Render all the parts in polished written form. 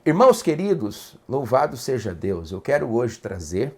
Irmãos queridos, louvado seja Deus. Eu quero hoje trazer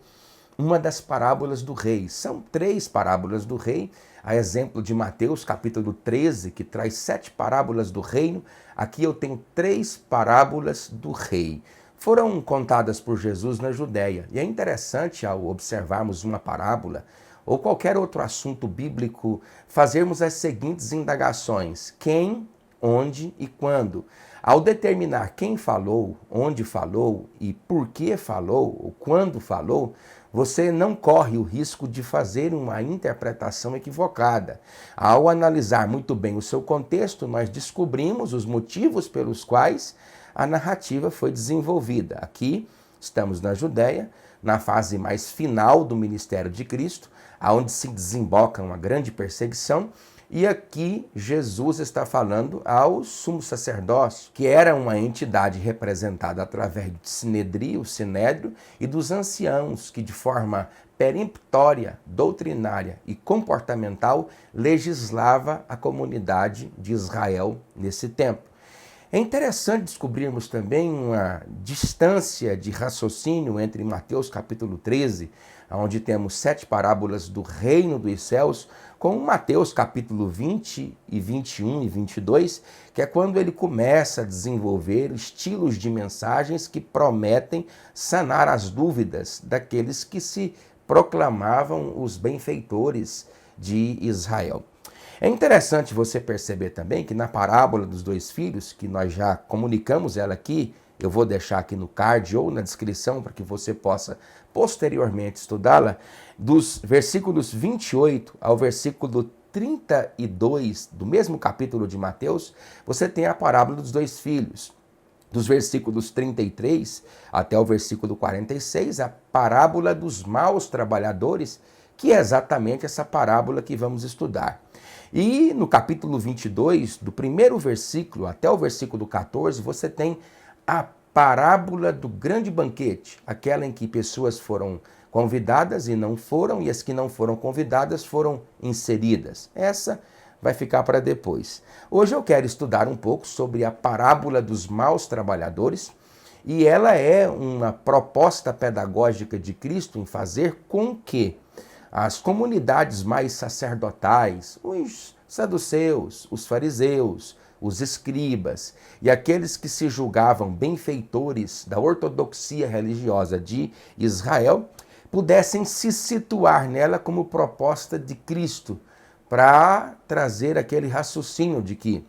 uma das parábolas do rei. São 3 parábolas do rei, a exemplo de Mateus capítulo 13, que traz 7 parábolas do reino. Aqui eu tenho 3 parábolas do rei. Foram contadas por Jesus na Judéia. E é interessante, ao observarmos uma parábola ou qualquer outro assunto bíblico, fazermos as seguintes indagações: quem, onde e quando. Ao determinar quem falou, onde falou e por que falou, ou quando falou, você não corre o risco de fazer uma interpretação equivocada. Ao analisar muito bem o seu contexto, nós descobrimos os motivos pelos quais a narrativa foi desenvolvida. Aqui estamos na Judéia, na fase mais final do ministério de Cristo, onde se desemboca uma grande perseguição. E aqui Jesus está falando ao sumo sacerdócio, que era uma entidade representada através do Sinedrio, o Sinédrio, e dos anciãos, que de forma peremptória, doutrinária e comportamental legislava a comunidade de Israel nesse tempo. É interessante descobrirmos também uma distância de raciocínio entre Mateus capítulo 13, onde temos 7 parábolas do reino dos céus, com Mateus capítulo 20 e 21 e 22, que é quando ele começa a desenvolver estilos de mensagens que prometem sanar as dúvidas daqueles que se proclamavam os benfeitores de Israel. É interessante você perceber também que na parábola dos 2 filhos, que nós já comunicamos ela aqui, eu vou deixar aqui no card ou na descrição para que você possa posteriormente estudá-la, dos versículos 28 ao versículo 32 do mesmo capítulo de Mateus, você tem a parábola dos 2 filhos. Dos versículos 33 até o versículo 46, a parábola dos maus trabalhadores, que é exatamente essa parábola que vamos estudar. E no capítulo 22, do primeiro versículo até o versículo 14, você tem a parábola do grande banquete, aquela em que pessoas foram convidadas e não foram, e as que não foram convidadas foram inseridas. Essa vai ficar para depois. Hoje eu quero estudar um pouco sobre a parábola dos maus trabalhadores, e ela é uma proposta pedagógica de Cristo em fazer com que as comunidades mais sacerdotais, os saduceus, os fariseus, os escribas e aqueles que se julgavam benfeitores da ortodoxia religiosa de Israel, pudessem se situar nela como proposta de Cristo, para trazer aquele raciocínio de que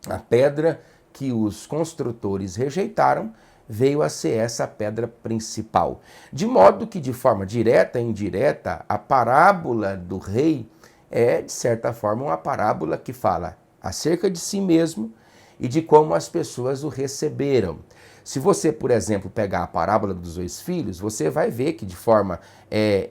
a pedra que os construtores rejeitaram veio a ser essa pedra principal. De modo que, de forma direta e indireta, a parábola do rei é, de certa forma, uma parábola que fala acerca de si mesmo e de como as pessoas o receberam. Se você, por exemplo, pegar a parábola dos 2 filhos, você vai ver que, de forma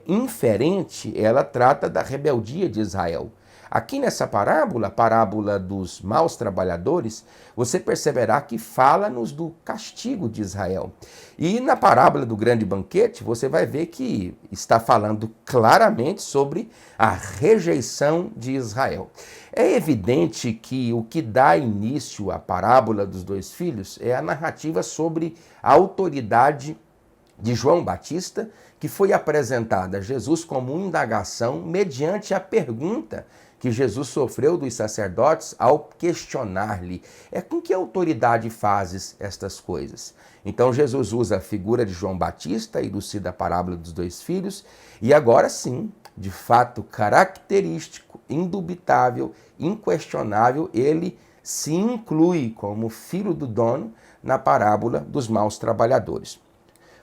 inferente, ela trata da rebeldia de Israel. Aqui nessa parábola, a parábola dos maus trabalhadores, você perceberá que fala-nos do castigo de Israel. E na parábola do grande banquete, você vai ver que está falando claramente sobre a rejeição de Israel. É evidente que o que dá início à parábola dos 2 filhos é a narrativa sobre a autoridade de João Batista, que foi apresentada a Jesus como indagação mediante a pergunta que Jesus sofreu dos sacerdotes ao questionar-lhe: com que autoridade fazes estas coisas? Então Jesus usa a figura de João Batista, elucida a parábola dos 2 filhos, e agora sim, de fato característico, indubitável, inquestionável, ele se inclui como filho do dono na parábola dos maus trabalhadores.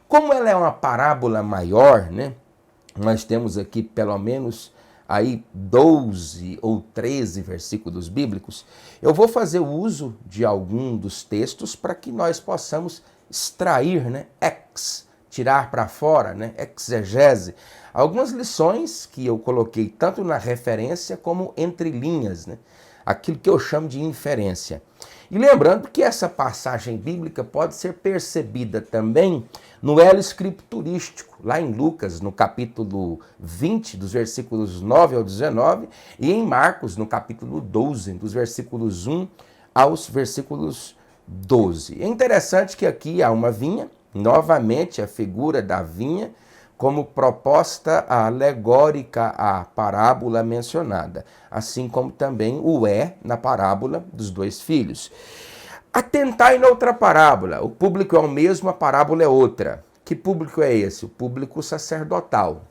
Como ela é uma parábola maior, né? Nós temos aqui pelo menos aí 12 ou 13 versículos bíblicos, eu vou fazer o uso de algum dos textos para que nós possamos extrair, tirar para fora, exegese, algumas lições que eu coloquei tanto na referência como entre linhas, aquilo que eu chamo de inferência. E lembrando que essa passagem bíblica pode ser percebida também no elo escriturístico, lá em Lucas, no capítulo 20, dos versículos 9 ao 19, e em Marcos, no capítulo 12, dos versículos 1 aos versículos 12. É interessante que aqui há uma vinha, novamente a figura da vinha, como proposta alegórica à parábola mencionada, assim como também o na parábola dos dois filhos. Atentai na outra parábola, o público é o mesmo, a parábola é outra. Que público é esse? O público sacerdotal.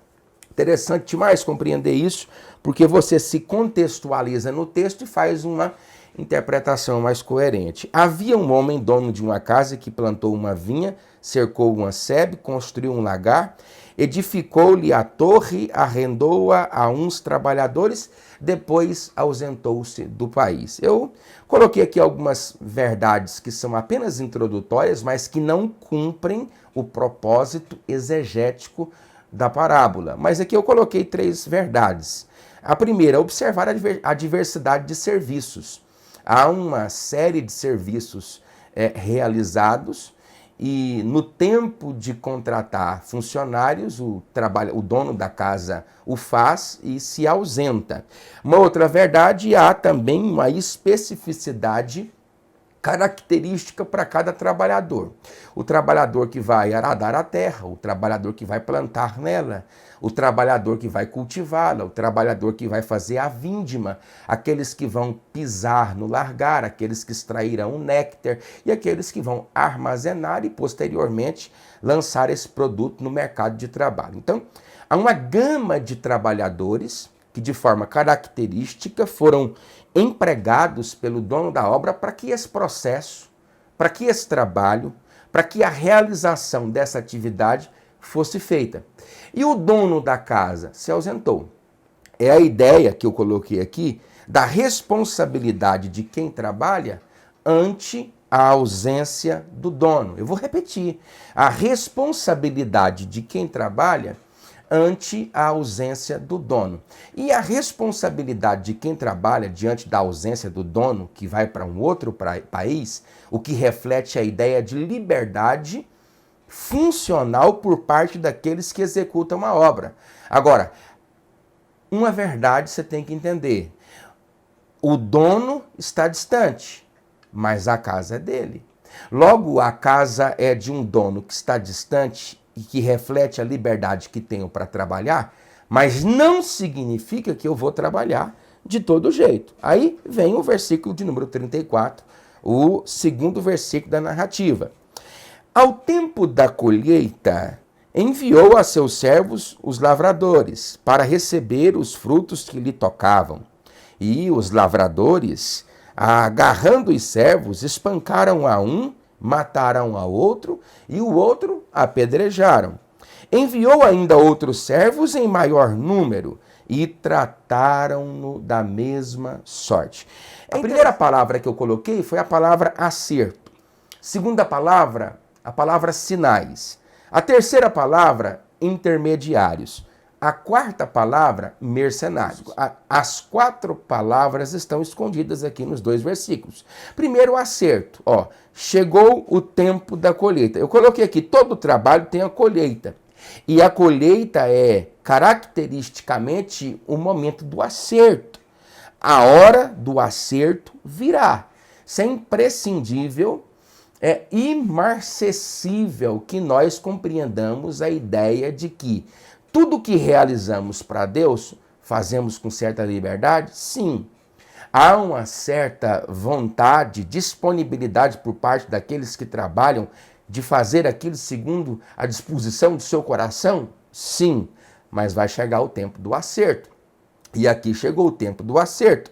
Interessante demais compreender isso, porque você se contextualiza no texto e faz uma interpretação mais coerente. Havia um homem dono de uma casa que plantou uma vinha, cercou uma sebe, construiu um lagar, edificou-lhe a torre, arrendou-a a uns trabalhadores, depois ausentou-se do país. Eu coloquei aqui algumas verdades que são apenas introdutórias, mas que não cumprem o propósito exegético da parábola. Mas aqui eu coloquei 3 verdades. A primeira, observar a diversidade de serviços. Há uma série de serviços realizados e no tempo de contratar funcionários, o dono da casa o faz e se ausenta. Uma outra verdade, há também uma especificidade característica para cada trabalhador. O trabalhador que vai aradar a terra, o trabalhador que vai plantar nela, o trabalhador que vai cultivá-la, o trabalhador que vai fazer a vindima, aqueles que vão pisar no largar, aqueles que extrairão o néctar e aqueles que vão armazenar e posteriormente lançar esse produto no mercado de trabalho. Então, há uma gama de trabalhadores que de forma característica foram empregados pelo dono da obra para que esse processo, para que esse trabalho, para que a realização dessa atividade fosse feita. E o dono da casa se ausentou. É a ideia que eu coloquei aqui da responsabilidade de quem trabalha ante a ausência do dono. Eu vou repetir. A responsabilidade de quem trabalha ante a ausência do dono. E a responsabilidade de quem trabalha diante da ausência do dono, que vai para um outro país, o que reflete a ideia de liberdade funcional por parte daqueles que executam a obra. Agora, uma verdade você tem que entender. O dono está distante, mas a casa é dele. Logo, a casa é de um dono que está distante e que reflete a liberdade que tenho para trabalhar, mas não significa que eu vou trabalhar de todo jeito. Aí vem o versículo de número 34, o segundo versículo da narrativa. Ao tempo da colheita, enviou a seus servos os lavradores para receber os frutos que lhe tocavam. E os lavradores, agarrando os servos, espancaram a um, mataram a outro e o outro apedrejaram. Enviou ainda outros servos em maior número e trataram-no da mesma sorte. A primeira palavra que eu coloquei foi a palavra acerto. Segunda palavra, a palavra sinais. A terceira palavra, intermediários. A quarta palavra, mercenários. As 4 palavras estão escondidas aqui nos 2 versículos. Primeiro, o acerto. Chegou o tempo da colheita. Eu coloquei aqui, todo trabalho tem a colheita. E a colheita é, caracteristicamente, o momento do acerto. A hora do acerto virá. Isso é imprescindível, é imarcessível que nós compreendamos a ideia de que tudo que realizamos para Deus, fazemos com certa liberdade? Sim. Há uma certa vontade, disponibilidade por parte daqueles que trabalham de fazer aquilo segundo a disposição do seu coração? Sim. Mas vai chegar o tempo do acerto. E aqui chegou o tempo do acerto.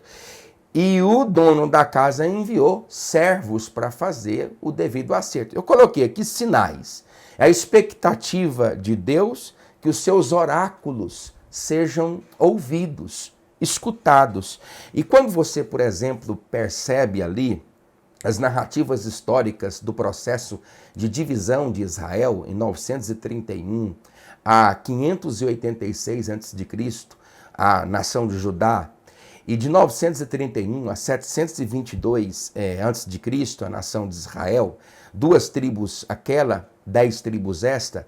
E o dono da casa enviou servos para fazer o devido acerto. Eu coloquei aqui sinais. É a expectativa de Deus que os seus oráculos sejam ouvidos, escutados. E quando você, por exemplo, percebe ali as narrativas históricas do processo de divisão de Israel em 931 a 586 a.C., a nação de Judá, e de 931 a 722 a.C., a nação de Israel, 2 tribos aquela, 10 tribos esta,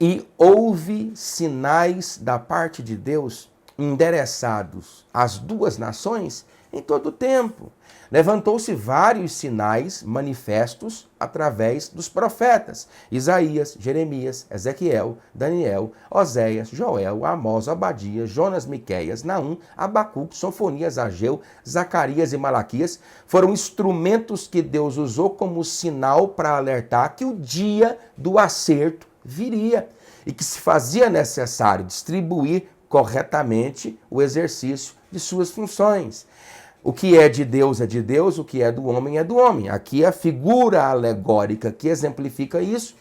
e houve sinais da parte de Deus endereçados às 2 nações em todo o tempo. Levantou-se vários sinais manifestos através dos profetas: Isaías, Jeremias, Ezequiel, Daniel, Oséias, Joel, Amós, Obadias, Jonas, Miqueias, Naum, Abacuque, Sofonias, Ageu, Zacarias e Malaquias foram instrumentos que Deus usou como sinal para alertar que o dia do acerto viria e que se fazia necessário distribuir corretamente o exercício de suas funções. O que é de Deus, o que é do homem é do homem. Aqui a figura alegórica que exemplifica isso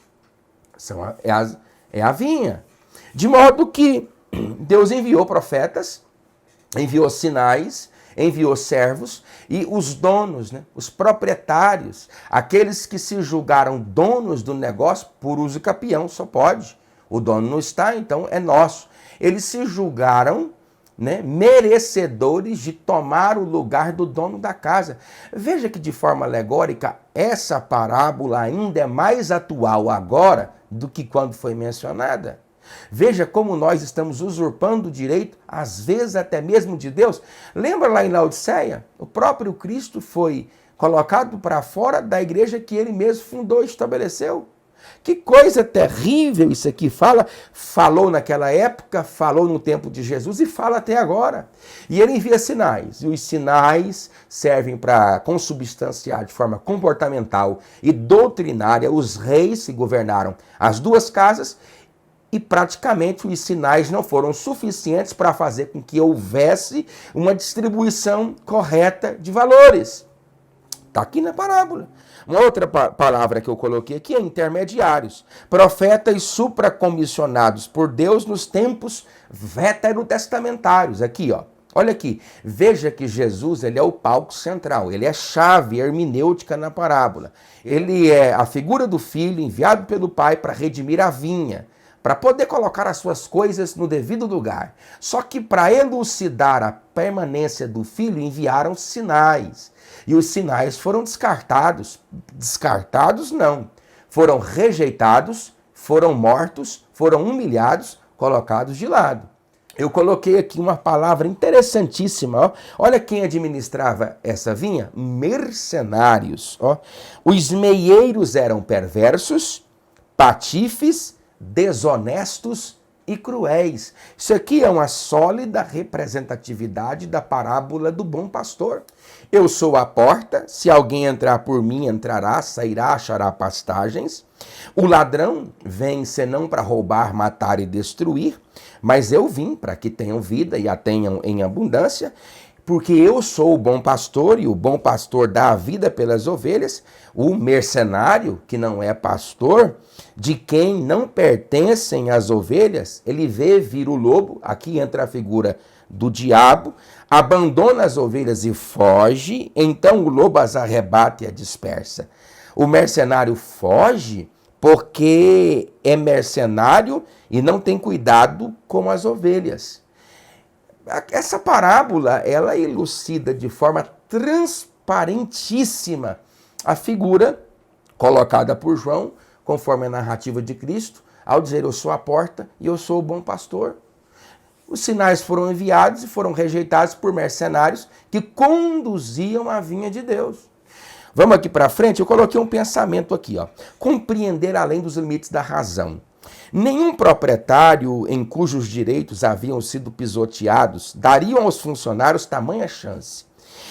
é a vinha. De modo que Deus enviou profetas, enviou sinais, enviou servos, e os donos, os proprietários, aqueles que se julgaram donos do negócio, por uso capião, só pode. O dono não está, então é nosso. Eles se julgaram merecedores de tomar o lugar do dono da casa. Veja que de forma alegórica, essa parábola ainda é mais atual agora do que quando foi mencionada. Veja como nós estamos usurpando o direito, às vezes até mesmo de Deus. Lembra lá em Laodiceia? O próprio Cristo foi colocado para fora da igreja que ele mesmo fundou e estabeleceu. Que coisa terrível isso aqui. Falou naquela época, falou no tempo de Jesus e fala até agora. E ele envia sinais. E os sinais servem para consubstanciar de forma comportamental e doutrinária os reis que governaram as duas casas. E praticamente os sinais não foram suficientes para fazer com que houvesse uma distribuição correta de valores. Está aqui na parábola. Uma outra palavra que eu coloquei aqui é intermediários. Profetas supracomissionados por Deus nos tempos veterotestamentários. Aqui, ó. Olha aqui. Veja que Jesus, ele é o palco central. Ele é chave hermenêutica na parábola. Ele é a figura do filho enviado pelo pai para redimir a vinha, para poder colocar as suas coisas no devido lugar. Só que para elucidar a permanência do filho, enviaram sinais. E os sinais foram descartados. Descartados não. Foram rejeitados, foram mortos, foram humilhados, colocados de lado. Eu coloquei aqui uma palavra interessantíssima. Ó. Olha quem administrava essa vinha. Mercenários. Ó. Os meieiros eram perversos, patifes, desonestos e cruéis. Isso aqui é uma sólida representatividade da parábola do bom pastor. Eu sou a porta, se alguém entrar por mim, entrará, sairá, achará pastagens. O ladrão vem senão para roubar, matar e destruir, mas eu vim para que tenham vida e a tenham em abundância, porque eu sou o bom pastor e o bom pastor dá a vida pelas ovelhas. O mercenário, que não é pastor, de quem não pertencem as ovelhas, ele vê vir o lobo, aqui entra a figura do diabo, abandona as ovelhas e foge, então o lobo as arrebata e a dispersa. O mercenário foge porque é mercenário e não tem cuidado com as ovelhas. Essa parábola, ela elucida de forma transparentíssima a figura colocada por João, conforme a narrativa de Cristo, ao dizer: eu sou a porta e eu sou o bom pastor. Os sinais foram enviados e foram rejeitados por mercenários que conduziam a vinha de Deus. Vamos aqui para frente, eu coloquei um pensamento aqui, ó. Compreender além dos limites da razão. Nenhum proprietário em cujos direitos haviam sido pisoteados dariam aos funcionários tamanha chance.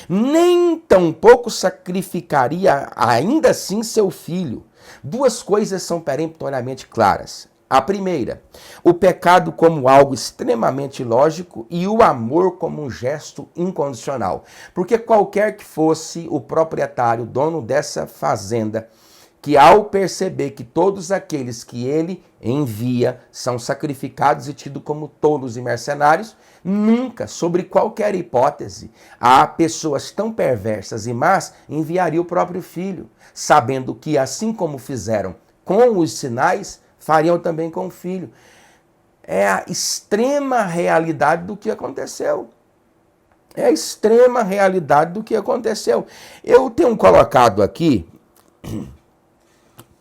Nem tampouco sacrificaria ainda assim seu filho. Duas coisas são peremptoriamente claras. A primeira, o pecado como algo extremamente lógico e o amor como um gesto incondicional. Porque qualquer que fosse o proprietário, dono dessa fazenda, que ao perceber que todos aqueles que ele envia são sacrificados e tidos como tolos e mercenários, nunca, sobre qualquer hipótese, a pessoas tão perversas e más enviaria o próprio filho, sabendo que assim como fizeram com os sinais, fariam também com o filho. É a extrema realidade do que aconteceu. É a extrema realidade do que aconteceu. Eu tenho colocado aqui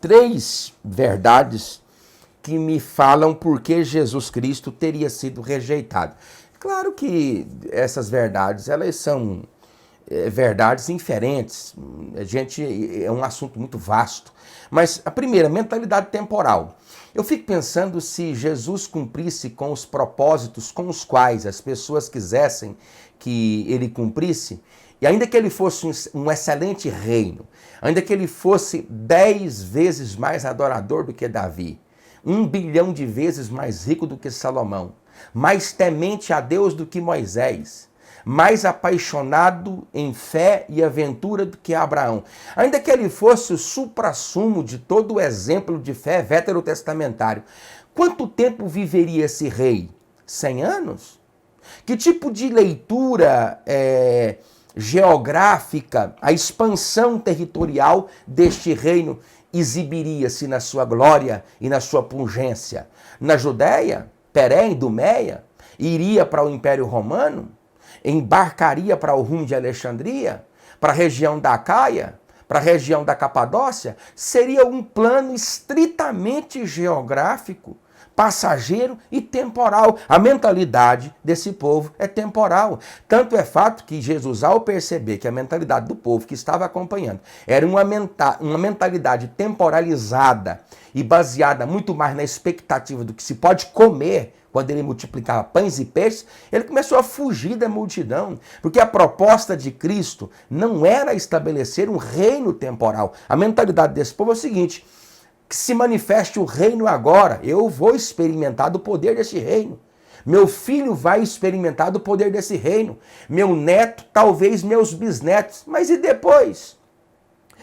3 verdades que me falam por que Jesus Cristo teria sido rejeitado. Claro que essas verdades, elas são verdades inferentes. É um assunto muito vasto. Mas a primeira, mentalidade temporal. Eu fico pensando se Jesus cumprisse com os propósitos com os quais as pessoas quisessem que ele cumprisse, e ainda que ele fosse um excelente reino, ainda que ele fosse 10 vezes mais adorador do que Davi, 1 bilhão de vezes mais rico do que Salomão, mais temente a Deus do que Moisés, mais apaixonado em fé e aventura do que Abraão, ainda que ele fosse o suprassumo de todo o exemplo de fé veterotestamentário, quanto tempo viveria esse rei? 100 anos? Que tipo de leitura geográfica, a expansão territorial deste reino exibiria-se na sua glória e na sua pungência? Na Judéia, Pérea, Idumeia, iria para o Império Romano, embarcaria para o rumo de Alexandria, para a região da Acaia, para a região da Capadócia? Seria um plano estritamente geográfico, passageiro e temporal. A mentalidade desse povo é temporal. Tanto é fato que Jesus, ao perceber que a mentalidade do povo que estava acompanhando era uma mentalidade temporalizada e baseada muito mais na expectativa do que se pode comer quando ele multiplicava pães e peixes, ele começou a fugir da multidão, porque a proposta de Cristo não era estabelecer um reino temporal. A mentalidade desse povo é o seguinte: que se manifeste o reino agora, eu vou experimentar do poder desse reino. Meu filho vai experimentar do poder desse reino. Meu neto, talvez meus bisnetos. Mas e depois?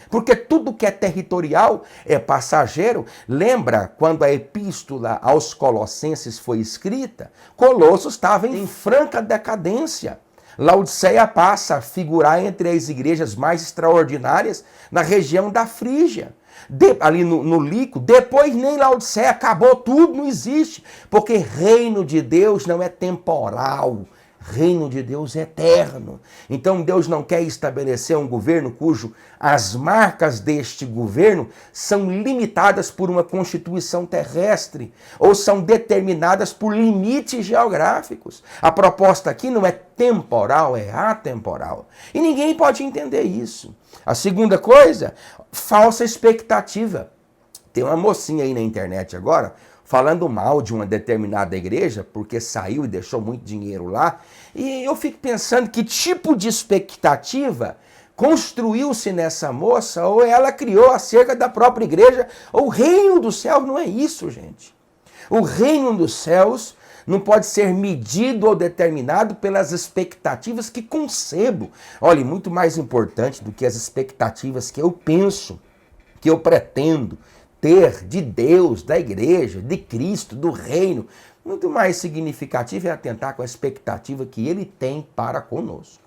Porque tudo que é territorial é passageiro. Lembra quando a epístola aos Colossenses foi escrita? Colossos estava em franca decadência. Laodiceia passa a figurar entre as igrejas mais extraordinárias na região da Frígia. Ali no Líquido, depois nem Laodiceia, acabou tudo, não existe, porque reino de Deus não é temporal, reino de Deus é eterno. Então Deus não quer estabelecer um governo cujo as marcas deste governo são limitadas por uma constituição terrestre ou são determinadas por limites geográficos. A proposta aqui não é temporal, é atemporal. E ninguém pode entender isso. A segunda coisa, falsa expectativa. Tem uma mocinha aí na internet agora falando mal de uma determinada igreja porque saiu e deixou muito dinheiro lá. E eu fico pensando que tipo de expectativa construiu-se nessa moça, ou ela criou acerca da própria igreja. O reino dos céus não é isso, gente. O reino dos céus não pode ser medido ou determinado pelas expectativas que concebo. Olha, muito mais importante do que as expectativas que eu penso, que eu pretendo ter de Deus, da igreja, de Cristo, do reino, muito mais significativo é atentar com a expectativa que ele tem para conosco.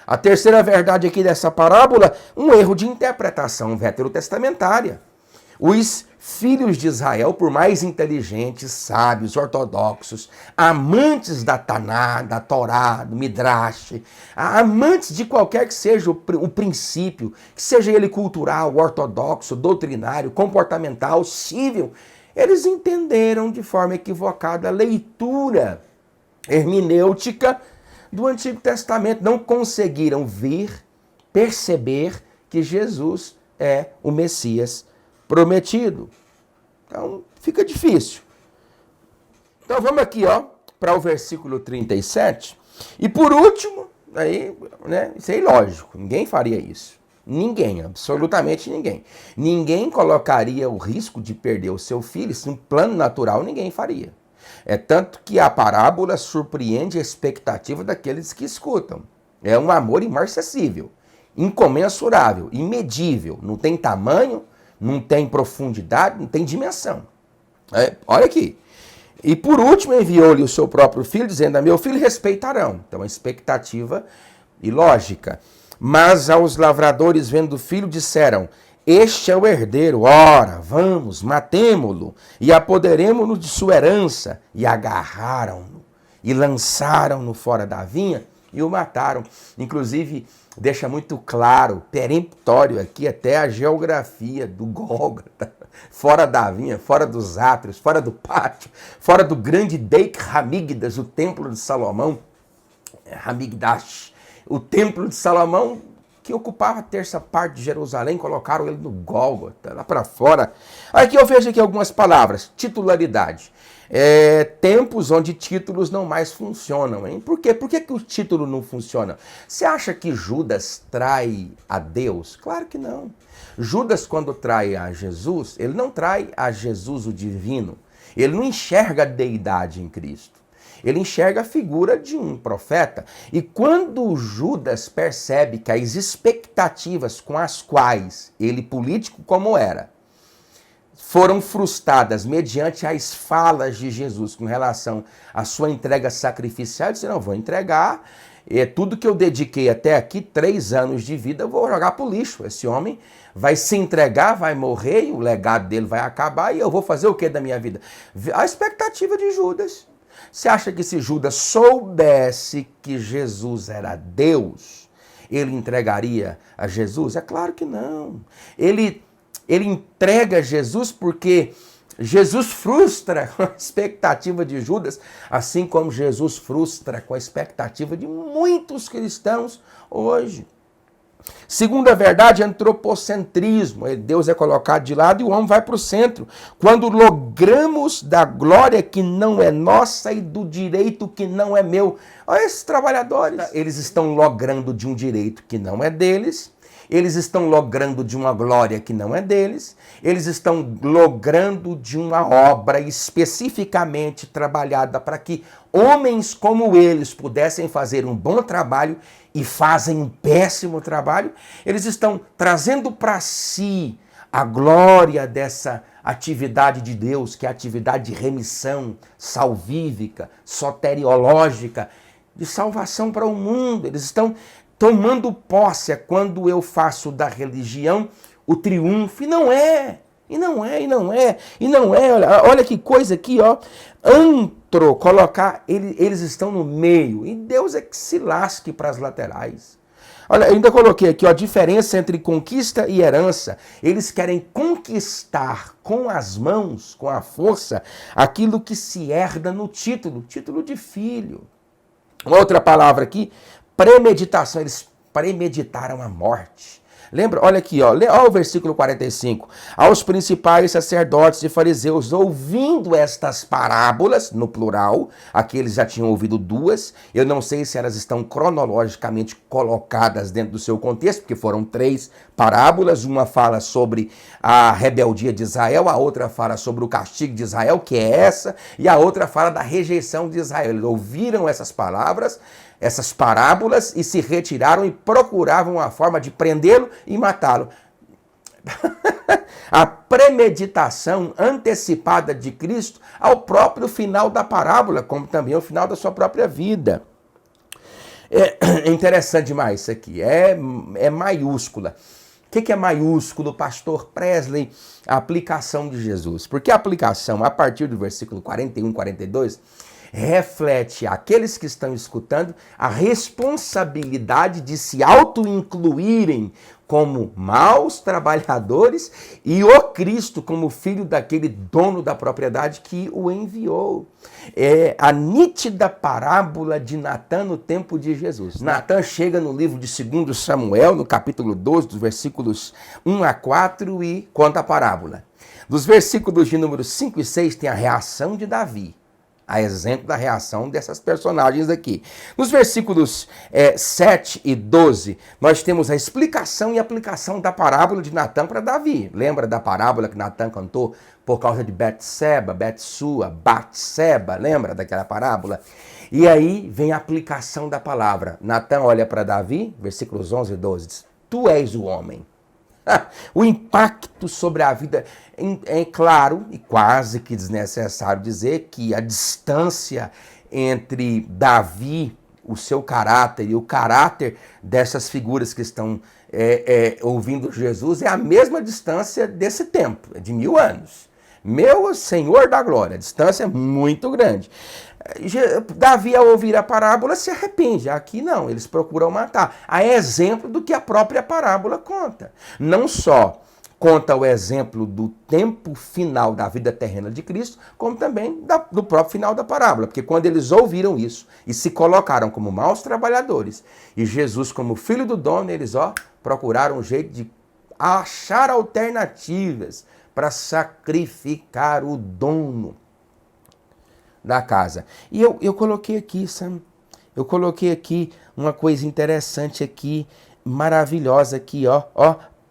A terceira verdade aqui dessa parábola, um erro de interpretação veterotestamentária. Os filhos de Israel, por mais inteligentes, sábios, ortodoxos, amantes da Taná, da Torá, do Midrash, amantes de qualquer que seja o princípio, que seja ele cultural, ortodoxo, doutrinário, comportamental, civil, eles entenderam de forma equivocada a leitura hermenêutica do Antigo Testamento. Não conseguiram perceber que Jesus é o Messias prometido. Então, fica difícil. Então, vamos aqui, para o versículo 37. E por último, aí, isso é ilógico. Ninguém faria isso. Ninguém, absolutamente ninguém. Ninguém colocaria o risco de perder o seu filho. Isso, no plano natural, ninguém faria. É tanto que a parábola surpreende a expectativa daqueles que escutam. É um amor imarcessível, incomensurável, imedível. Não tem tamanho, não tem profundidade, não tem dimensão. Olha aqui. E por último enviou-lhe o seu próprio filho, dizendo: a meu filho respeitarão. Então a expectativa ilógica. Mas aos lavradores vendo o filho disseram: este é o herdeiro, ora, vamos, matemo-lo e apoderemo-nos de sua herança. E agarraram-no e lançaram-no fora da vinha e o mataram. Inclusive, deixa muito claro, peremptório aqui, até a geografia do Gólgota, fora da vinha, fora dos átrios, fora do pátio, fora do grande Beit Hamikdash, o templo de Salomão, Hamikdash. o templo de Salomão, que ocupava a terça parte de Jerusalém, colocaram ele no Gólgota, lá para fora. Aqui eu vejo aqui algumas palavras. Titularidade. Tempos onde títulos não mais funcionam, hein? Por quê? Por que o título não funciona? Você acha que Judas trai a Deus? Claro que não. Judas, quando trai a Jesus, ele não trai a Jesus o divino. Ele não enxerga a deidade em Cristo. Ele enxerga a figura de um profeta. E quando Judas percebe que as expectativas com as quais ele, político como era, foram frustradas mediante as falas de Jesus com relação à sua entrega sacrificial, ele disse, não, vou entregar tudo que eu dediquei até aqui, 3 anos de vida, eu vou jogar pro lixo. Esse homem vai se entregar, vai morrer, e o legado dele vai acabar, e eu vou fazer o que da minha vida? A expectativa de Judas. Você acha que se Judas soubesse que Jesus era Deus, ele entregaria a Jesus? É claro que não. Ele entrega Jesus porque Jesus frustra com a expectativa de Judas, assim como Jesus frustra com a expectativa de muitos cristãos hoje. Segunda verdade, antropocentrismo. Deus é colocado de lado e o homem vai para o centro. Quando logramos da glória que não é nossa e do direito que não é meu. Olha esses trabalhadores. Eles estão logrando de um direito que não é deles. Eles estão logrando de uma glória que não é deles. Eles estão logrando de uma obra especificamente trabalhada para que homens como eles pudessem fazer um bom trabalho e fazem um péssimo trabalho. Eles estão trazendo para si a glória dessa atividade de Deus, que é a atividade de remissão salvífica, soteriológica, de salvação para o mundo. Eles estão tomando posse. É quando eu faço da religião o triunfo. E não é. Olha que coisa aqui, ó. Eles estão no meio. E Deus é que se lasque para as laterais. Olha, eu ainda coloquei aqui, ó, a diferença entre conquista e herança. Eles querem conquistar com as mãos, com a força, aquilo que se herda no título de filho. Uma outra palavra aqui, premeditação. Eles premeditaram a morte. Lembra? Olha aqui, ó o versículo 45. Aos principais sacerdotes e fariseus, ouvindo estas parábolas, no plural, aqui eles já tinham ouvido 2, eu não sei se elas estão cronologicamente colocadas dentro do seu contexto, porque foram 3 parábolas, uma fala sobre a rebeldia de Israel, a outra fala sobre o castigo de Israel, que é essa, e a outra fala da rejeição de Israel. Eles ouviram essas palavras, essas parábolas, e se retiraram e procuravam a forma de prendê-lo e matá-lo. A premeditação antecipada de Cristo ao próprio final da parábola, como também ao final da sua própria vida. É interessante demais isso aqui, é maiúscula. O que é maiúsculo, pastor Presley? A aplicação de Jesus. Porque a aplicação, a partir do versículo 41, 42... reflete àqueles que estão escutando a responsabilidade de se auto-incluírem como maus trabalhadores e o Cristo como filho daquele dono da propriedade que o enviou. É a nítida parábola de Natã no tempo de Jesus. Natã chega no livro de 2 Samuel, no capítulo 12, dos versículos 1 a 4, e conta a parábola. Dos versículos de número 5 e 6 tem a reação de Davi. A exemplo da reação dessas personagens aqui. Nos versículos 7 e 12, nós temos a explicação e aplicação da parábola de Natã para Davi. Lembra da parábola que Natã cantou por causa de Betseba, Batseba? Lembra daquela parábola? E aí vem a aplicação da palavra. Natã olha para Davi, versículos 11 e 12, diz, tu és o homem. O impacto sobre a vida é claro e quase que desnecessário dizer que a distância entre Davi, o seu caráter e o caráter dessas figuras que estão ouvindo Jesus é a mesma distância desse tempo, de 1000 anos. Meu Senhor da glória, a distância é muito grande. Davi, ao ouvir a parábola, se arrepende. Aqui não, eles procuram matar. A exemplo do que a própria parábola conta. Não só conta o exemplo do tempo final da vida terrena de Cristo, como também do próprio final da parábola. Porque quando eles ouviram isso e se colocaram como maus trabalhadores, e Jesus como filho do dono, eles procuraram um jeito de achar alternativas para sacrificar o dono da casa. E eu coloquei aqui, Sam, eu coloquei aqui uma coisa interessante aqui, maravilhosa aqui,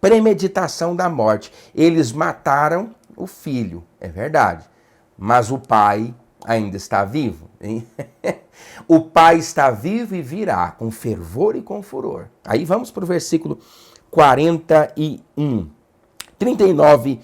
premeditação da morte. Eles mataram o filho, é verdade, mas o pai ainda está vivo. Hein? O pai está vivo e virá com fervor e com furor. Aí vamos para o versículo 41, 39b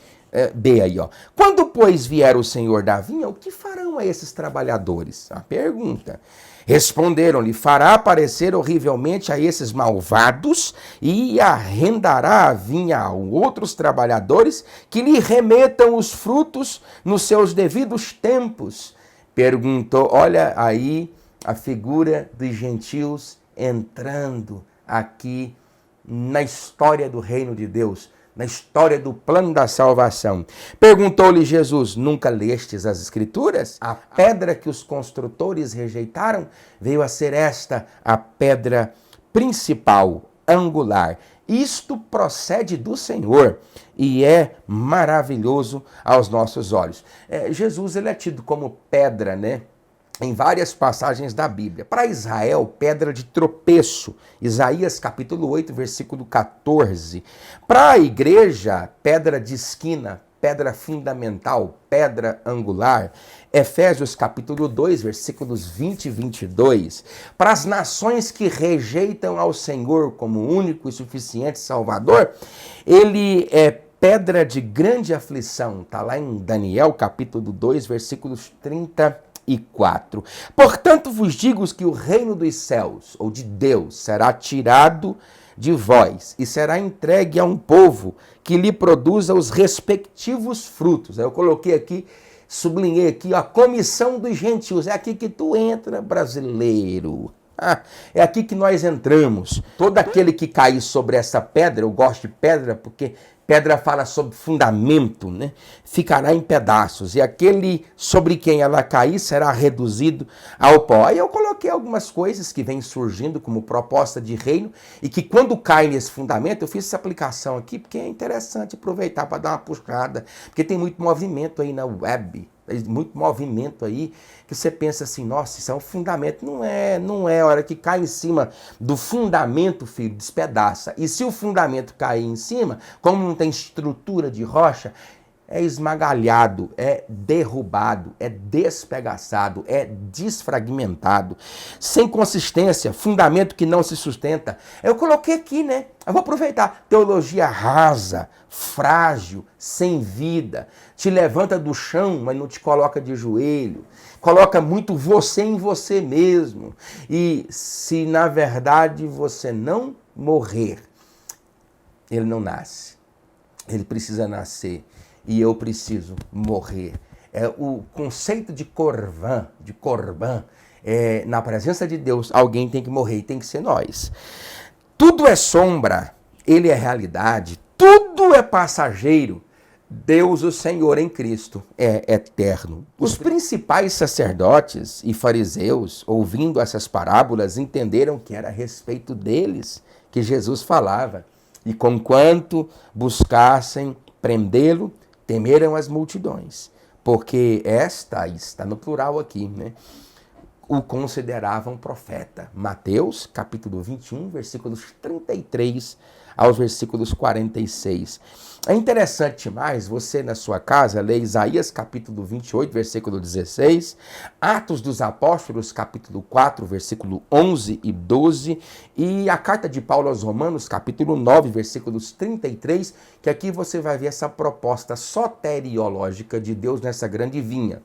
aí, Quando, pois, vier o Senhor da vinha, o que farão a esses trabalhadores? A pergunta. Responderam-lhe, fará aparecer horrivelmente a esses malvados e arrendará a vinha a outros trabalhadores que lhe remetam os frutos nos seus devidos tempos. Perguntou, olha aí a figura dos gentios entrando aqui na história do reino de Deus, na história do plano da salvação. Perguntou-lhe Jesus, nunca lestes as Escrituras? A pedra que os construtores rejeitaram veio a ser esta, a pedra principal, angular. Isto procede do Senhor e é maravilhoso aos nossos olhos. Jesus, ele é tido como pedra, né? Em várias passagens da Bíblia. Para Israel, pedra de tropeço. Isaías capítulo 8, versículo 14. Para a igreja, pedra de esquina, pedra fundamental, pedra angular. Efésios capítulo 2, versículos 20 e 22. Para as nações que rejeitam ao Senhor como único e suficiente Salvador, ele é pedra de grande aflição. Está lá em Daniel capítulo 2, versículos 34. Portanto vos digo que o reino dos céus, ou de Deus, será tirado de vós e será entregue a um povo que lhe produza os respectivos frutos. Eu coloquei aqui, sublinhei aqui, a comissão dos gentios. É aqui que tu entra, brasileiro. É aqui que nós entramos. Todo aquele que cair sobre essa pedra, eu gosto de pedra porque pedra fala sobre fundamento, né? Ficará em pedaços. E aquele sobre quem ela cair será reduzido ao pó. Aí eu coloquei algumas coisas que vêm surgindo como proposta de reino e que quando cai nesse fundamento, eu fiz essa aplicação aqui porque é interessante aproveitar para dar uma puxada. Porque tem muito movimento aí na web. Muito movimento aí, que você pensa assim, nossa, isso é um fundamento. Não é a hora que cai em cima do fundamento, filho, despedaça. E se o fundamento cair em cima, como não tem estrutura de rocha, é esmagalhado, é derrubado, é despedaçado, é desfragmentado, sem consistência, fundamento que não se sustenta. Eu coloquei aqui, né? Eu vou aproveitar. Teologia rasa, frágil, sem vida, te levanta do chão, mas não te coloca de joelho, coloca muito você em você mesmo. E se na verdade você não morrer, ele não nasce, ele precisa nascer. E eu preciso morrer. O conceito de corban, na presença de Deus, alguém tem que morrer e tem que ser nós. Tudo é sombra, ele é realidade, tudo é passageiro. Deus, o Senhor em Cristo, é eterno. Os principais sacerdotes e fariseus, ouvindo essas parábolas, entenderam que era a respeito deles que Jesus falava. E conquanto buscassem prendê-lo, temeram as multidões, porque está no plural aqui, né? O consideravam profeta. Mateus, capítulo 21, versículos 33 aos versículos 46. É interessante demais você, na sua casa, ler Isaías, capítulo 28, versículo 16, Atos dos Apóstolos, capítulo 4, versículo 11 e 12, e a carta de Paulo aos Romanos, capítulo 9, versículos 33, que aqui você vai ver essa proposta soteriológica de Deus nessa grande vinha.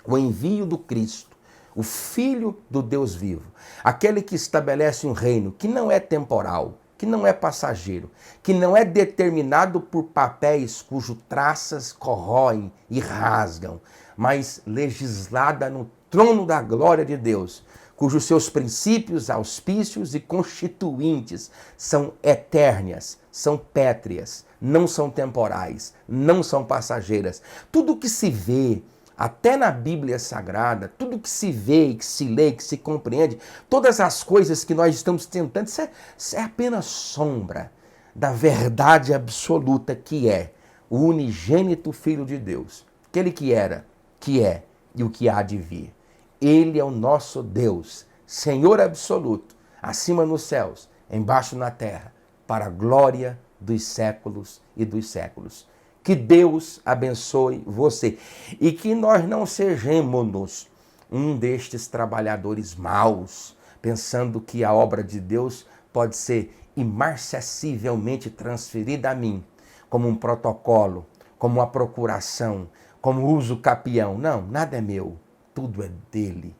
O envio do Cristo, o Filho do Deus vivo, aquele que estabelece um reino que não é temporal, que não é passageiro, que não é determinado por papéis cujo traças corroem e rasgam, mas legislada no trono da glória de Deus, cujos seus princípios, auspícios e constituintes são eternas, são pétreas, não são temporais, não são passageiras. Tudo que se vê, até na Bíblia Sagrada, tudo que se vê, que se lê, que se compreende, todas as coisas que nós estamos tentando, isso é apenas sombra da verdade absoluta que é o unigênito Filho de Deus, aquele que era, que é e o que há de vir. Ele é o nosso Deus, Senhor absoluto, acima nos céus, embaixo na terra, para a glória dos séculos e dos séculos. Que Deus abençoe você e que nós não sejamos um destes trabalhadores maus, pensando que a obra de Deus pode ser imarcessivelmente transferida a mim, como um protocolo, como uma procuração, como uso capião. Não, nada é meu, tudo é dele,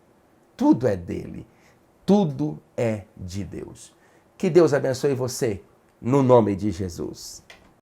tudo é dele, tudo é de Deus. Que Deus abençoe você, no nome de Jesus.